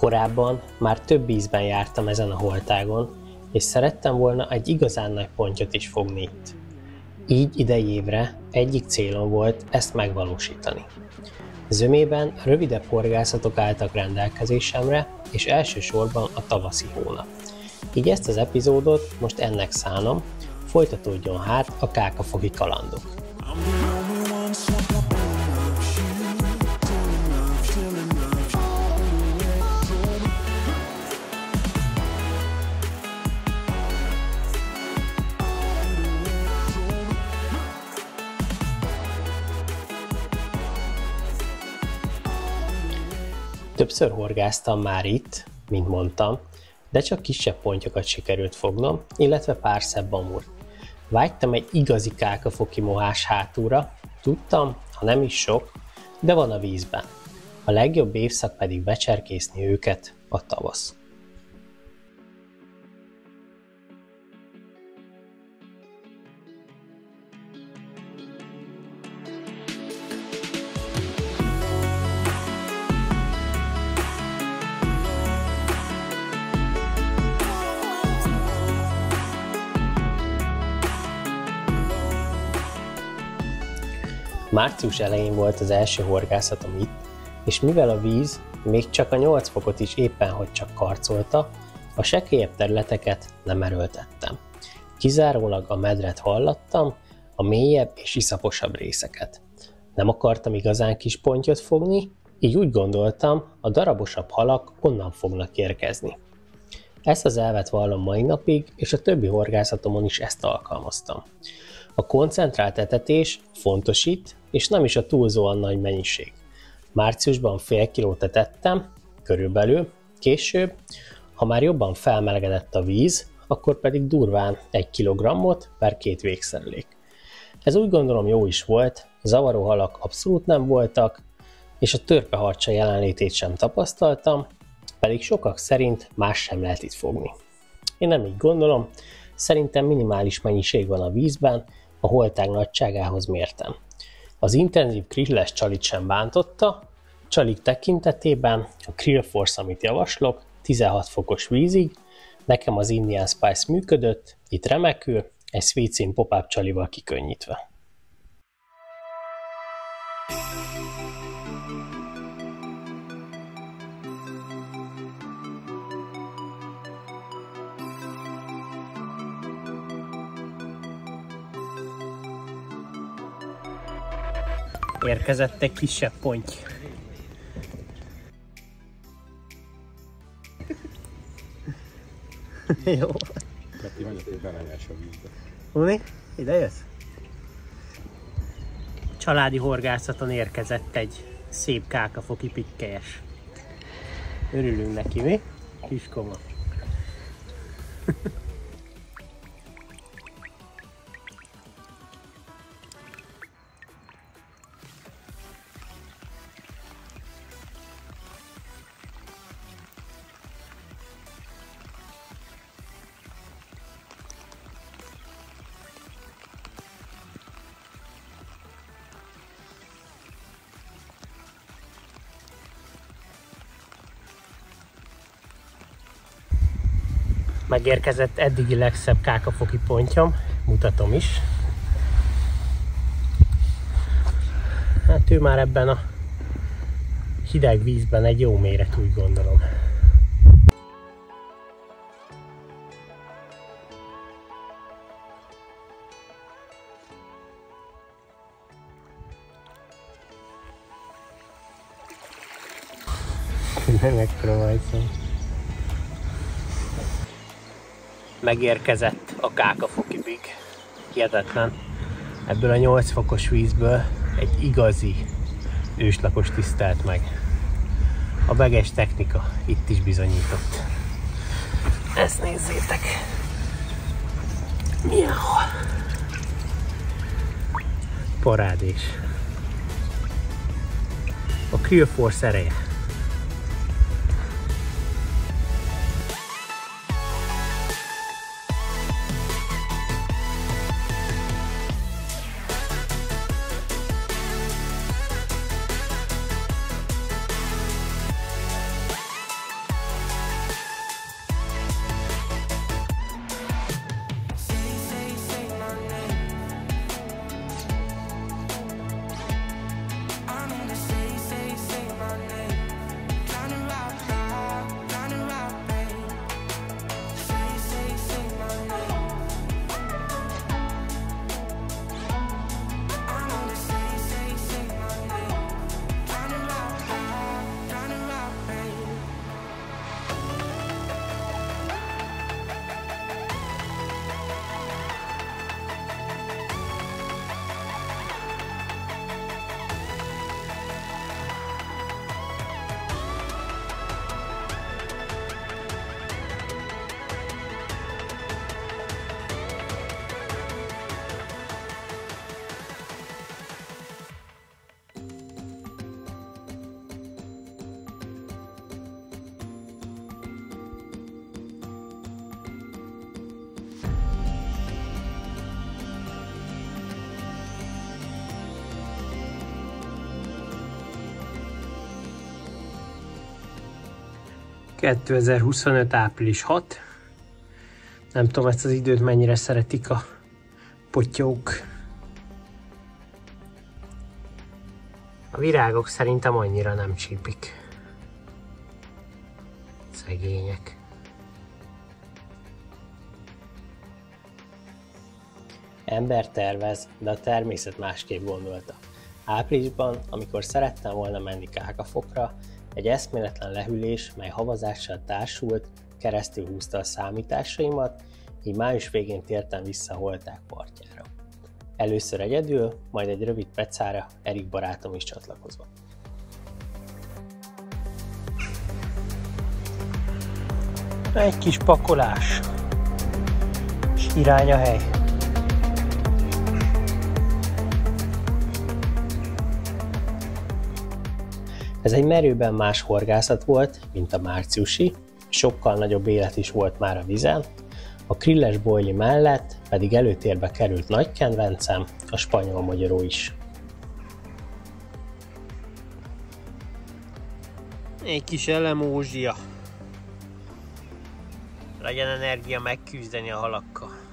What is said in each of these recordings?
Korábban már több ízben jártam ezen a holtágon, és szerettem volna egy igazán nagy pontyot is fogni itt. Így idei évre egyik célom volt ezt megvalósítani. Zömében rövidebb horgászatok álltak rendelkezésemre, és elsősorban a tavaszi hónap. Így ezt az epizódot most ennek szánom, folytatódjon hát a kákafoki kalandok. Többször horgáztam már itt, mint mondtam, de csak kisebb pontyokat sikerült fognom, illetve pár szebb amúrt. Vágytam egy igazi kákafoki mohás hátúra, tudtam, ha nem is sok, de van a vízben. A legjobb évszak pedig becserkészni őket a tavasz. Március elején volt az első horgászatom itt, és mivel a víz még csak a 8 fokot is éppen hogy csak karcolta, a sekélyebb területeket nem erőltettem. Kizárólag a medret hallattam, a mélyebb és iszaposabb részeket. Nem akartam igazán kis pontyot fogni, így úgy gondoltam, a darabosabb halak onnan fognak érkezni. Ezt az elvet vallom mai napig, és a többi horgászatomon is ezt alkalmaztam. A koncentrált etetés fontos itt, és nem is a túlzóan nagy mennyiség. Márciusban fél kilót etettem, körülbelül, később, ha már jobban felmelegedett a víz, akkor pedig durván 1 kilogrammot per 2 végszerelék. Ez úgy gondolom jó is volt, zavaró halak abszolút nem voltak, és a törpeharcsa jelenlétét sem tapasztaltam, pedig sokak szerint más sem lehet itt fogni. Én nem így gondolom, szerintem minimális mennyiség van a vízben, a holtág nagyságához mértem. Az intenzív krilles csalit sem bántotta, csalik tekintetében a Krill Force, amit javaslok, 16 fokos vízig, nekem az Indian Spice működött, itt remekül, egy Sweet Sin pop-up csalival kikönnyítve. Érkezett egy kisebb ponty. Jó. Peti, hogy belenyelsz a vízbe. Uni, ide jössz? Családi horgászaton érkezett egy szép kákafoki pikkelyes. Örülünk neki, mi? Kiskoma. Megérkezett eddigi legszebb kákafoki pontyom, mutatom is. Hát ő már ebben a hideg vízben egy jó méret, úgy gondolom. Nem megpróbáltam. Megérkezett a kákafoki big. Hihetetlen. Ebből a 8 fokos vízből egy igazi őslakos tisztelt meg. A beges technika itt is bizonyított. Ezt nézzétek! Milyen hal! Parádés! A Krill Force ereje. 2025. április 6. Nem tudom, ezt az időt mennyire szeretik a potyók. A virágok szerintem annyira nem csípik. Szegények. Ember tervez, de a természet másképp gondolta. Áprilisban, amikor szerettem volna menni Kákafokra, egy eszméletlen lehűlés, mely havazással társult, keresztül húzta a számításaimat, így május végén tértem vissza a Holták partjára. Először egyedül, majd egy rövid pecára Erik barátom is csatlakozott. Egy kis pakolás, és irány a hely. Ez egy merőben más horgászat volt, mint a márciusi, sokkal nagyobb élet is volt már a vízen, a krilles bojli mellett pedig előtérbe került nagy kedvencem, a spanyol magyaró is. Egy kis elemózsia. Legyen energia megküzdeni a halakkal.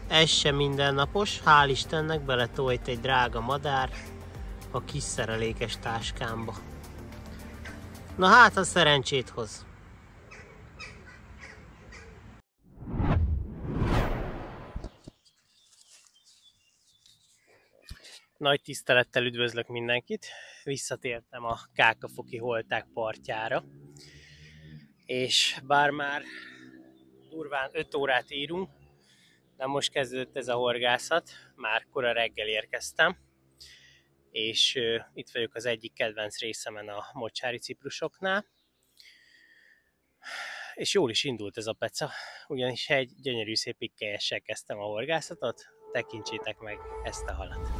Ez sem mindennapos, hál' Istennek beletolt egy drága madár a kis szerelékes táskámba. Na hát, a szerencsét hoz! Nagy tisztelettel üdvözlök mindenkit! Visszatértem a Kákafoki Holták partjára, és bár már durván 5 órát írunk, de most kezdődött ez a horgászat, már kora reggel érkeztem, és itt vagyok az egyik kedvenc részemen a mocsári ciprusoknál, és jól is indult ez a peca, ugyanis egy gyönyörű szép pikkelyessel kezdtem a horgászatot, tekintsétek meg ezt a halat.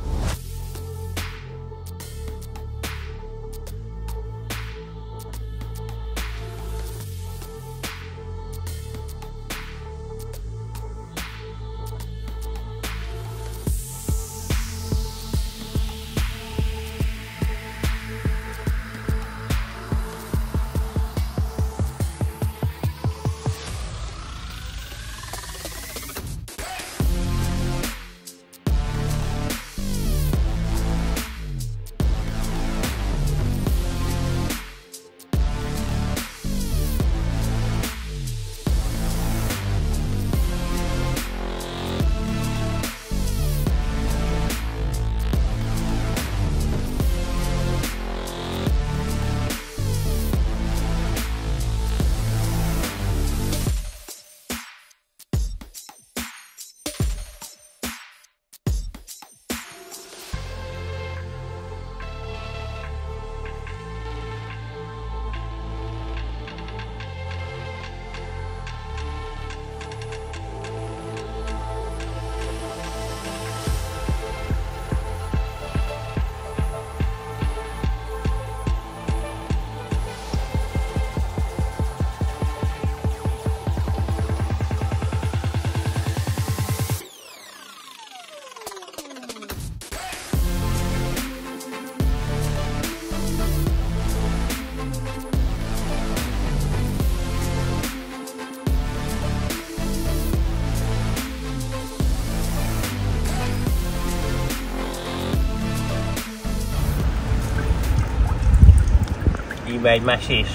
Mutatjuk be egy mesés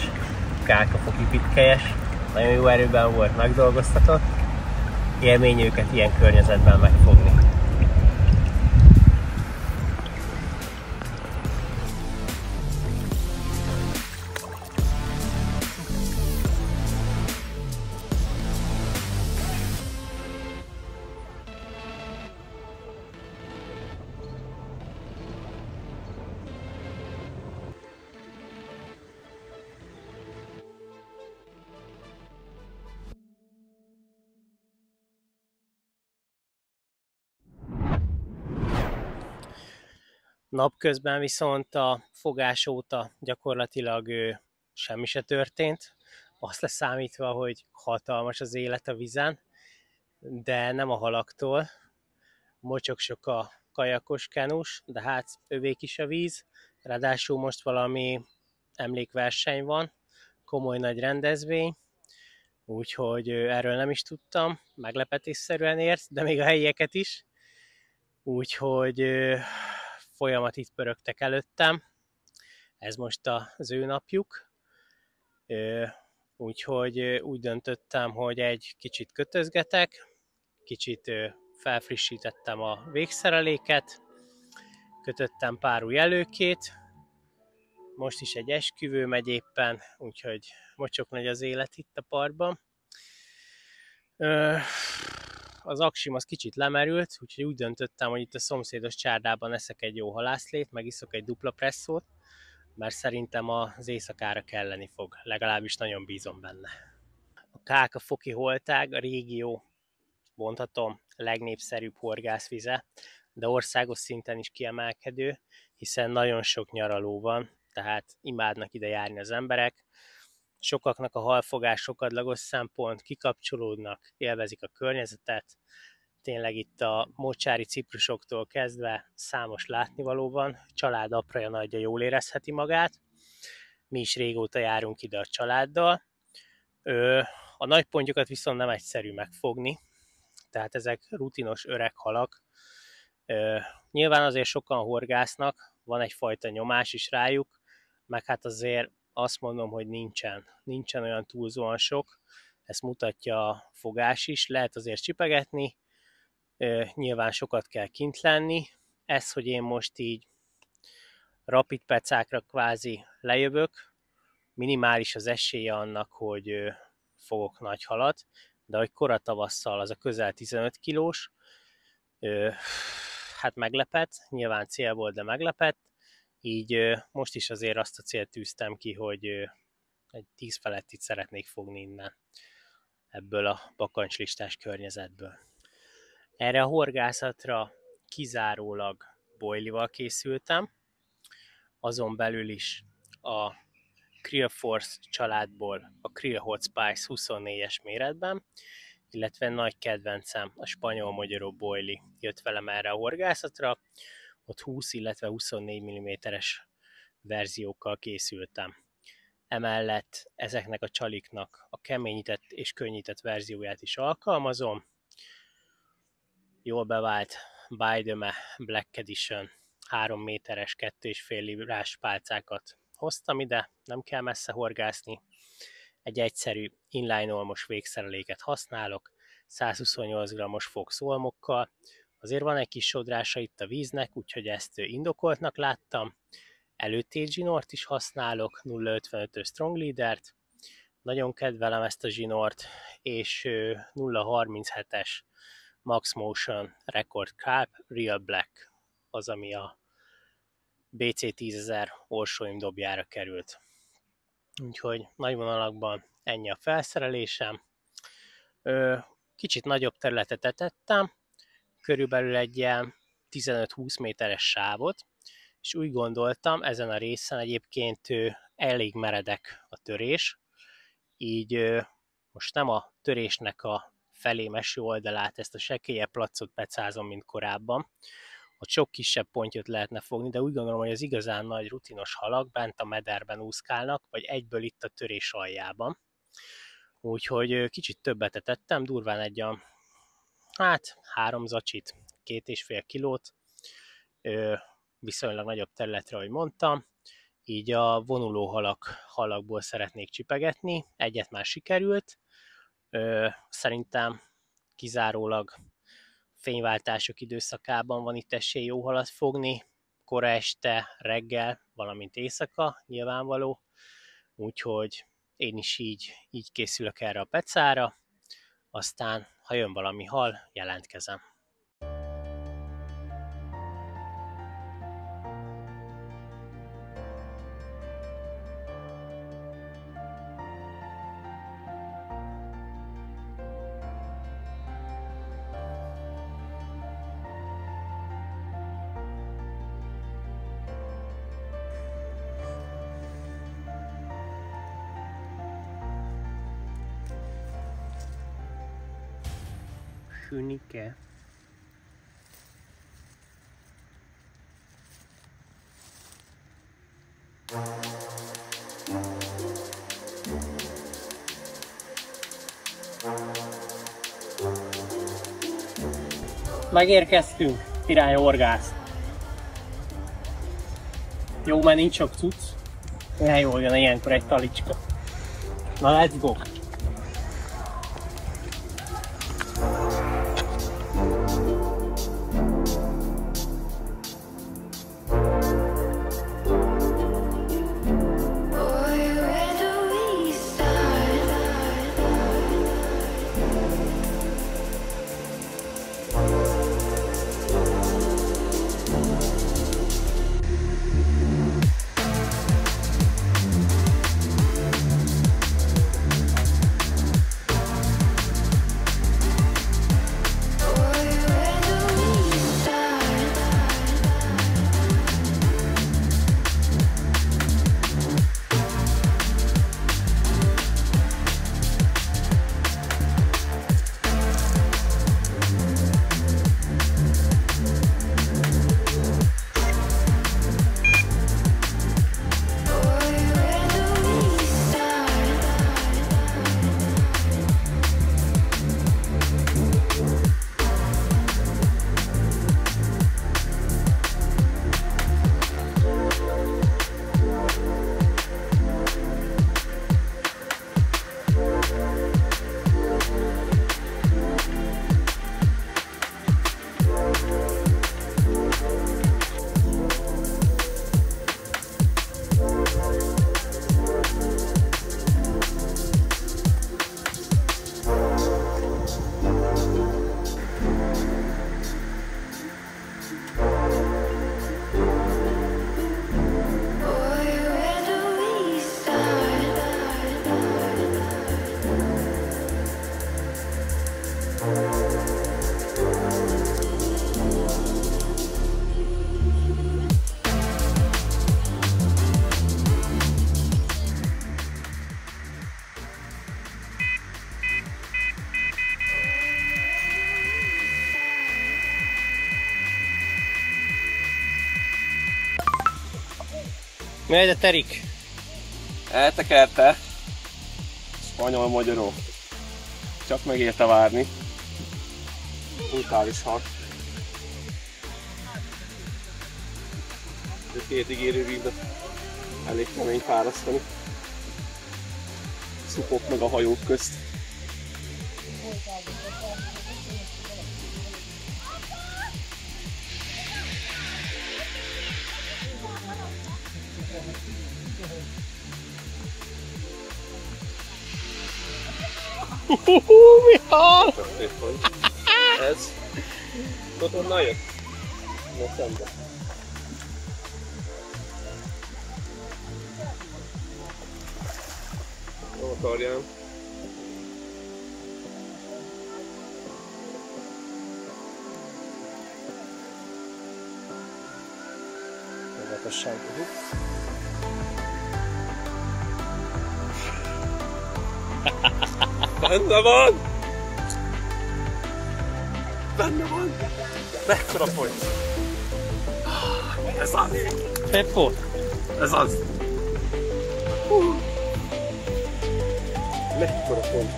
kálkafoki pitkelyes. Nagyon jó erőben volt megdolgoztatott. Élmény őket ilyen környezetben megfogni. Napközben viszont a fogás óta gyakorlatilag semmi se történt, azt leszámítva, hogy hatalmas az élet a vízen, de nem a halaktól. Mocsok sok a kajakos, kenus, de hát övék is a víz, ráadásul most valami emlékverseny van, komoly nagy rendezvény, úgyhogy erről nem is tudtam, meglepetésszerűen ért, de még a helyieket is, úgyhogy folyamat itt pörögtek előttem, ez most az ő napjuk, úgyhogy úgy döntöttem, hogy egy kicsit kötözgetek, kicsit felfrissítettem a végszereléket, kötöttem pár új előkét, most is egy esküvő megy éppen, úgyhogy mocsok nagy az élet itt a parkban. Az aksim az kicsit lemerült, úgyhogy úgy döntöttem, hogy itt a szomszédos csárdában eszek egy jó halászlét, meg iszok egy dupla presszót, mert szerintem az éjszakára kelleni fog, legalábbis nagyon bízom benne. A kálkafoki holtág a régió, mondhatom, legnépszerűbb horgászvize, de országos szinten is kiemelkedő, hiszen nagyon sok nyaraló van, tehát imádnak ide járni az emberek. Sokaknak a halfogás sokadlagos szempont, kikapcsolódnak, élvezik a környezetet. Tényleg itt a mocsári ciprusoktól kezdve számos látnivaló van, család apraja nagyja jól érezheti magát. Mi is régóta járunk ide a családdal. A nagy pontjukat viszont nem egyszerű megfogni, tehát ezek rutinos öreg halak. Nyilván azért sokan horgásznak, van egyfajta nyomás is rájuk, meg hát azért azt mondom, hogy nincsen olyan túlzóan sok, ezt mutatja a fogás is, lehet azért csipegetni, nyilván sokat kell kint lenni, ez, hogy én most így rapid pecákra kvázi lejövök, minimális az esélye annak, hogy fogok nagy halat, de hogy kora tavasszal az a közel 15 kilós, hát meglepett, nyilván cél volt, de meglepett, így most is azért azt a célt tűztem ki, hogy egy 10 felettit szeretnék fogni innen, ebből a bakancslistás környezetből. Erre a horgászatra kizárólag boilival készültem, azon belül is a Krill Force családból a Krill Hot Spice 24-es méretben, illetve nagy kedvencem, a spanyol magyaró boili jött velem erre a horgászatra, ott 20, illetve 24 mm-es verziókkal készültem. Emellett ezeknek a csaliknak a keményített és könnyített verzióját is alkalmazom. Jól bevált Bideme Black Edition 3 méteres, 2,5 librás pálcákat hoztam ide, nem kell messze horgászni. Egy egyszerű inline olmos végszereléket használok, 128 g-os Fox olmokkal. Azért van egy kis sodrása itt a víznek, úgyhogy ezt indokoltnak láttam. Előttét zsinort is használok, 0,55-ös Strong Leader-t. Nagyon kedvelem ezt a zsinort, és 0,37-es Max Motion Record Carp Real Black, az, ami a BC 10.000 orsóim dobjára került. Úgyhogy nagy vonalakban ennyi a felszerelésem. Kicsit nagyobb területet etettem, körülbelül egy ilyen 15-20 méteres sávot, és úgy gondoltam, ezen a részen egyébként elég meredek a törés, így most nem a törésnek a felémeső oldalát, ezt a sekélyebb placot pecázom, mint korábban. Ott sok kisebb pontjot lehetne fogni, de úgy gondolom, hogy az igazán nagy rutinos halak bent a mederben úszkálnak, vagy egyből itt a törés aljában. Úgyhogy kicsit többet tettem, durván egy 3 zacsit, 2,5 kilót, viszonylag nagyobb területre, ahogy mondtam, így a vonuló halakból szeretnék csipegetni. Egyet már sikerült, szerintem kizárólag fényváltások időszakában van itt esély jó halat fogni, kora este, reggel, valamint éjszaka nyilvánvaló, úgyhogy én is így készülök erre a pecára, aztán ha jön valami hal, jelentkezem. Hünike. Megérkeztünk, irány Orgász. Jó, mert nincs sok cucc. Milyen jól jön ilyenkor egy talicska. Na, let's go! Megy a terik? Eltekerte. Spanyol magyaró. Csak megérte várni. Brutális hal. Két ígérő vízbe elég kemény fárasztani. Szupok meg a hajók közt. Mi hal? Ez? Tudod, honnan jött? Na szembe. Jó akarjám. Óvatosság. Benne van! Benne van! Mekkora fogy! Ez az! Peppo! Ez az! Mekkora fogy!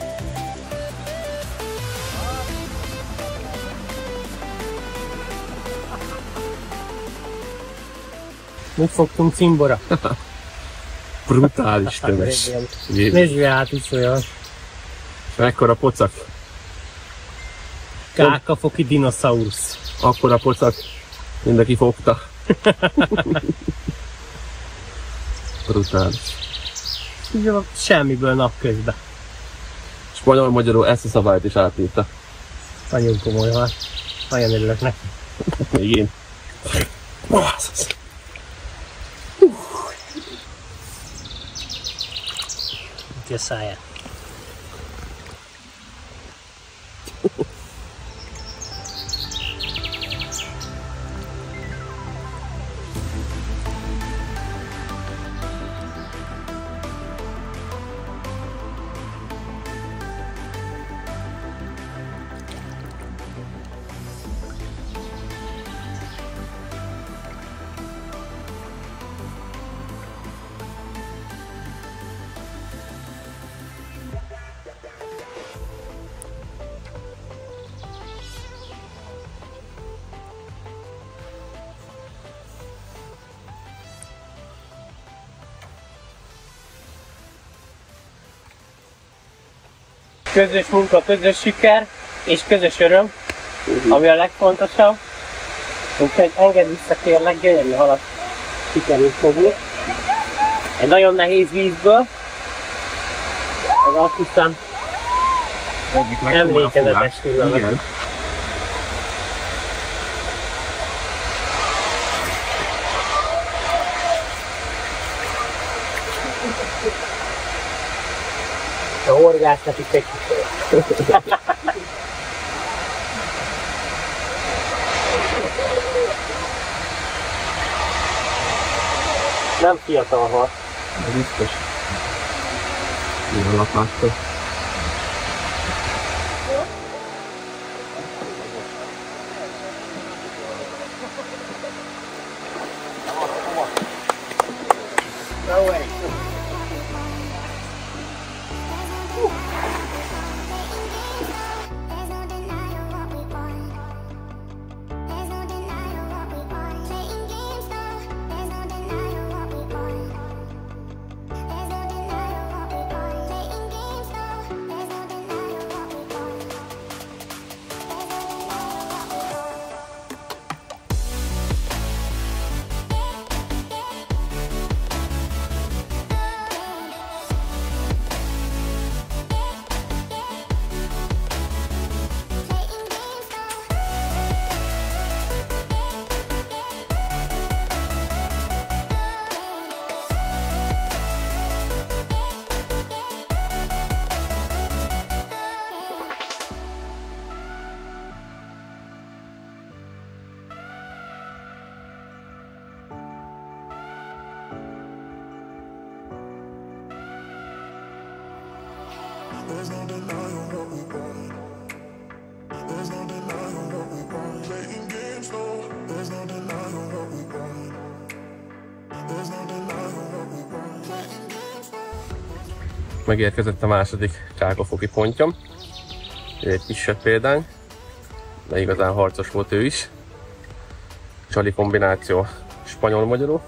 Mit fogtunk cimbora? Brutális tömeg. Nézd át is olyan. Mekkora pocak. Kákafoki dinoszaurusz. Akkora pocak, mindenki fogta. Brutális. Semmiből napközben. Spanyol-magyarul ezt a szabályt is átírta. Nagyon komoly van. Nagyon örülök neki. Még én. Itt a száját. Közös munka, közös siker és közös öröm, ami a legfontosabb. Úgyhogy engedd vissza kérlek, gyönyörű halat sikerült fogni. Egy nagyon nehéz vízből, ez azt hiszem emlékezetes pillanat. Igen. A horgásznak itt egy nem fiatal hal. Ez biztos. Ilyen lapáttal. No way. There's no denying what we want. There's no denying what we want. Playing games, no. There's no denying what we want. There's no denying what we want. Playing games, no. Megérkezett a második kákafoki pontyom. Ő egy kisebb példány, de igazán harcos volt ő is. Csali kombináció spanyol-magyarul,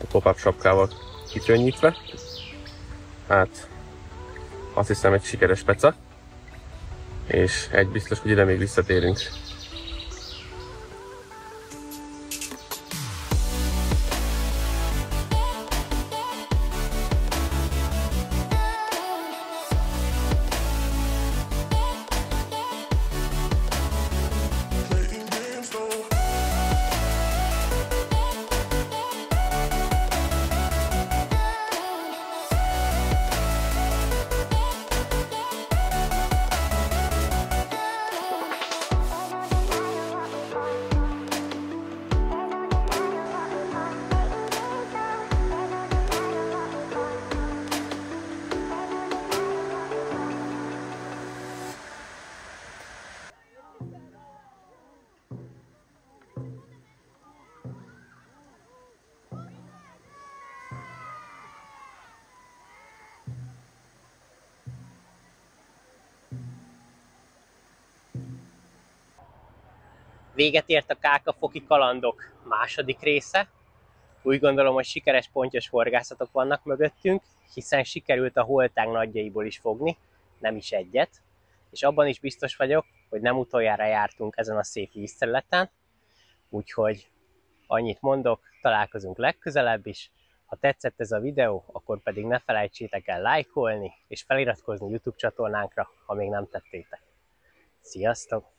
a pop-up sapkával kikönnyítve. Hát azt hiszem egy sikeres peca, és egy biztos, hogy ide még visszatérünk. Véget ért a kákafoki kalandok második része. Úgy gondolom, hogy sikeres pontyos horgászatok vannak mögöttünk, hiszen sikerült a holtág nagyjaiból is fogni, nem is egyet, és abban is biztos vagyok, hogy nem utoljára jártunk ezen a szép vízterületen, úgyhogy annyit mondok, találkozunk legközelebb is. Ha tetszett ez a videó, akkor pedig ne felejtsétek el lájkolni és feliratkozni YouTube csatornánkra, ha még nem tettétek. Sziasztok!